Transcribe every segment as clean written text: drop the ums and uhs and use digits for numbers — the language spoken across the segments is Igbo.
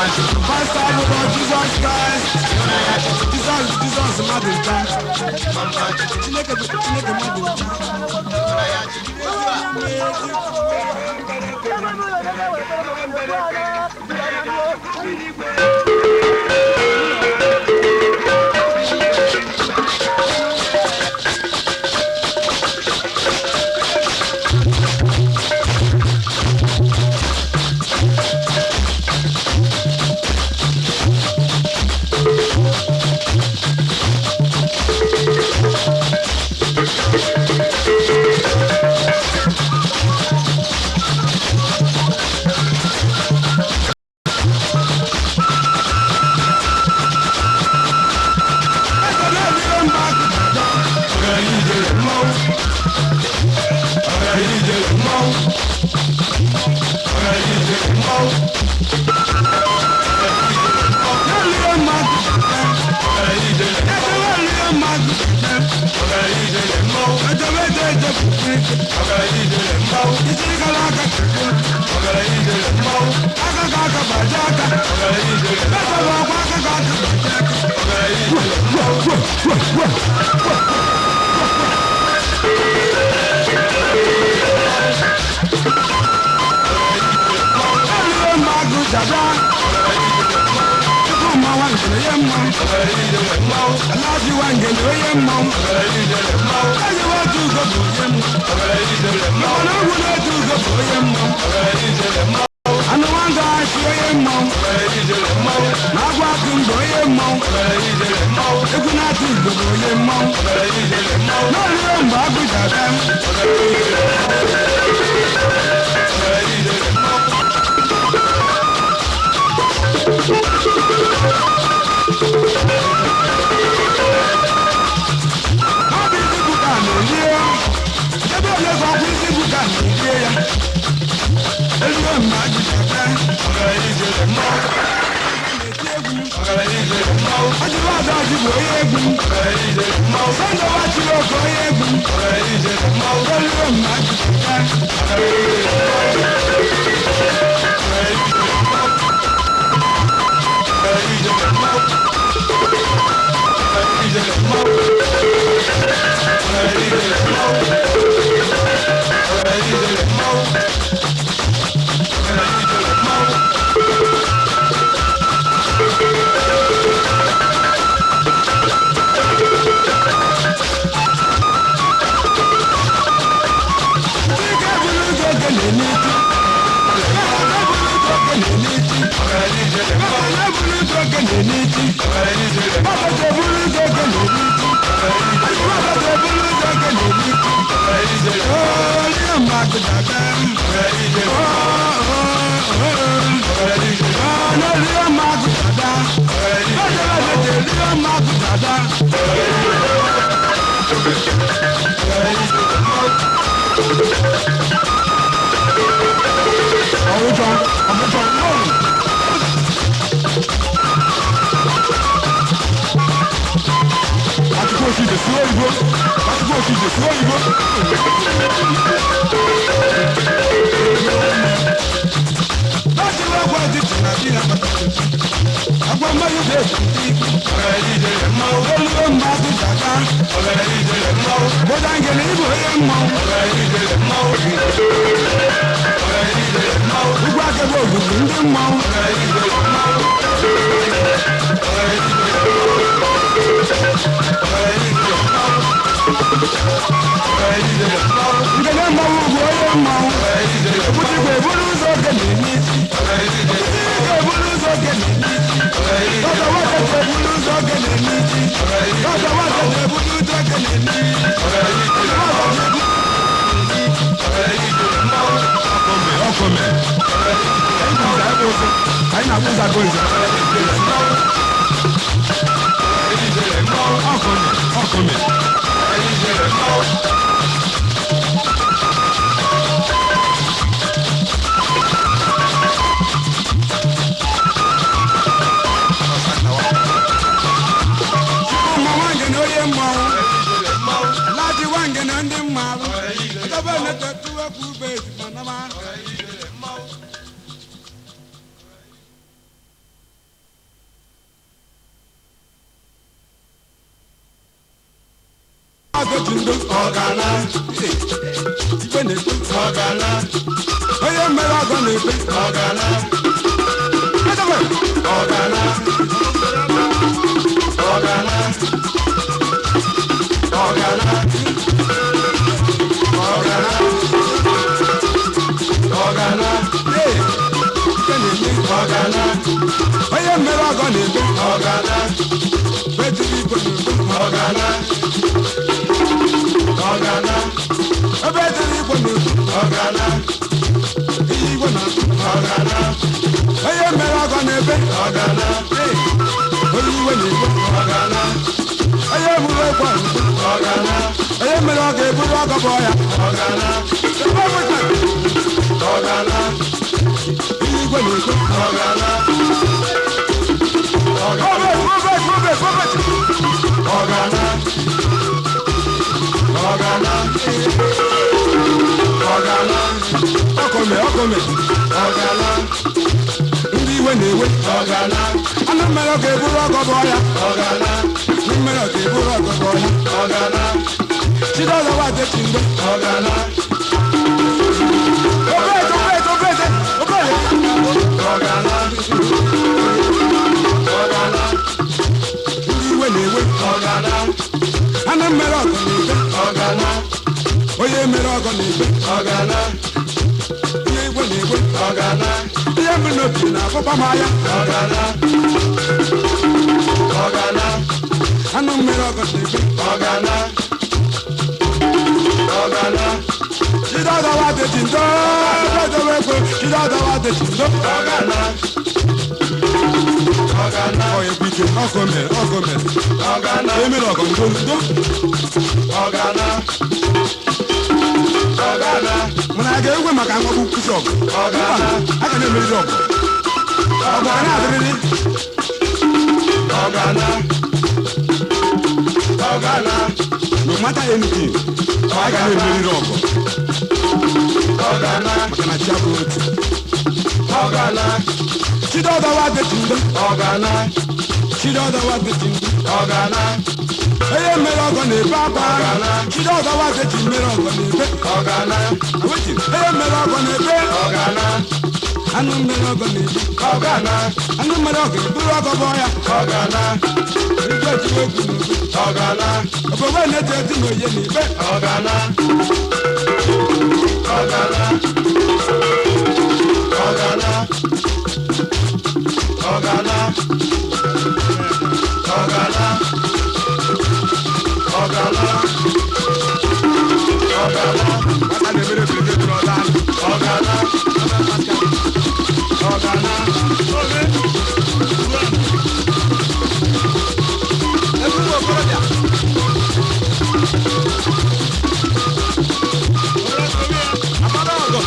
First time about Jesus Christ. Jesus mmadụ nta. Chineke mmadụ nta. deji ndo ọgana igwe na-ekwe ọgana onye mere ọgọ na-ekwe ọgana ọgana ọgana ọgana ọgana ọgana ike na-eme ọgana onye mere ọgọ na-ekwe ọgana betiri igwe na-ekwe ọgana ọgana ebe etiri igwe na-ekwe ọgana ihe igwe na-akụ ọgana onye mere ọgọ na-ebe ọgana onye iwe na-ekwe ọgana onye mụrụ ekwe ọgana onye mere ọ ga-eburu ọgọ bụ ya ọgana ọgana ihe igwe na-ekwe ọgana ọgana ọgana ọgana ọkome ọgana ndị iwe na-ewe ọgana anụ mere ọ ga-eburu ọgọ bụ ya ọgana ndị mere ọ ga-eburu ọgọ bụ ya ọgana chidọzọwa dechi mgbe ọgana obete ọgana ọgana ndị iwe na-ewe ọgana anụ mere ọgọ na-ebe ọgana onye mere ọgọ na-ebe ọgana ihe igwe na-egwe ọgana ihe mbụ n'obi na-akpụkpa m anya ọgana ọgana anụ mmiri ọgọ na-ebe ọgana ọgana chidọdọwa deji ndo ọdọwa ekwe chidọdọwa deji ndo ọgana ọgana ọyekwa ike ọgọmere ọgana emere ọgọ ndo ọgana ọgana mana a ga-egwe maka mgbagbu nkwụsị ọgụ ọgana a ga na-emeriri ọgụ ọgụ a na-adịrịrị ọgana ọgana no matter anything a ga na-emeriri ọgụ ọgana maka na chi abụrụ otu ọgana chidọdọwa deji ndo ọgana chidọdọwa deji ndo ọgana onye mere ọgọ na-ebe akwa chidọdọwa deji mere ọgọ na-ebe ọgana onye mere ọgọ na-ebe ọgana anụ mere ọgọ na-ebe ọgana anụ mere ọgọ eburu ọgọ bụ ya ọgana igwe ejiwe egwu n'obe ọgana obobo na-eti eti na oye na-ebe ọgana ọgana ọgana ọgana ọgana ọgana ọgana aka na-emere brigade n'ọda ọgana ọgana ezigbo okorobịa amara ọgọ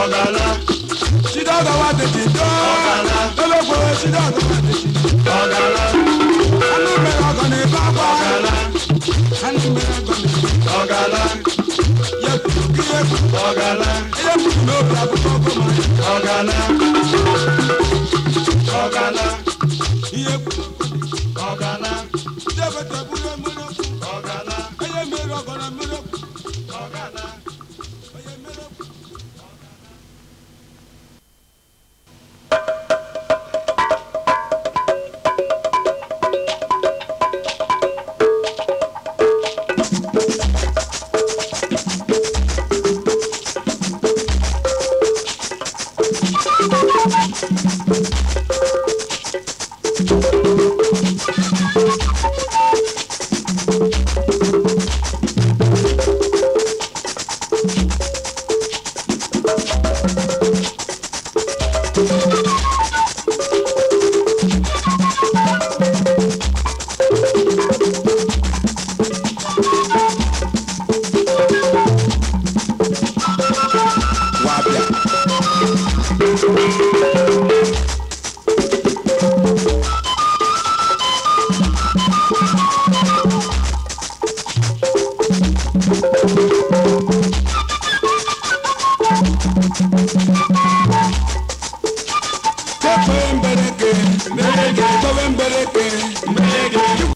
ọgana chidọdọwa deji ndo ologbo chidọdọwa deji ọgana anụ mere ọgọ na-ebe akwa anụ mere ọgọ na-ebe ọgana ya kwuru ihe kwuru ọgana ihe kwuru n'obi akwụkwọ ọgọ ma ọgana ọgana ihe kwuru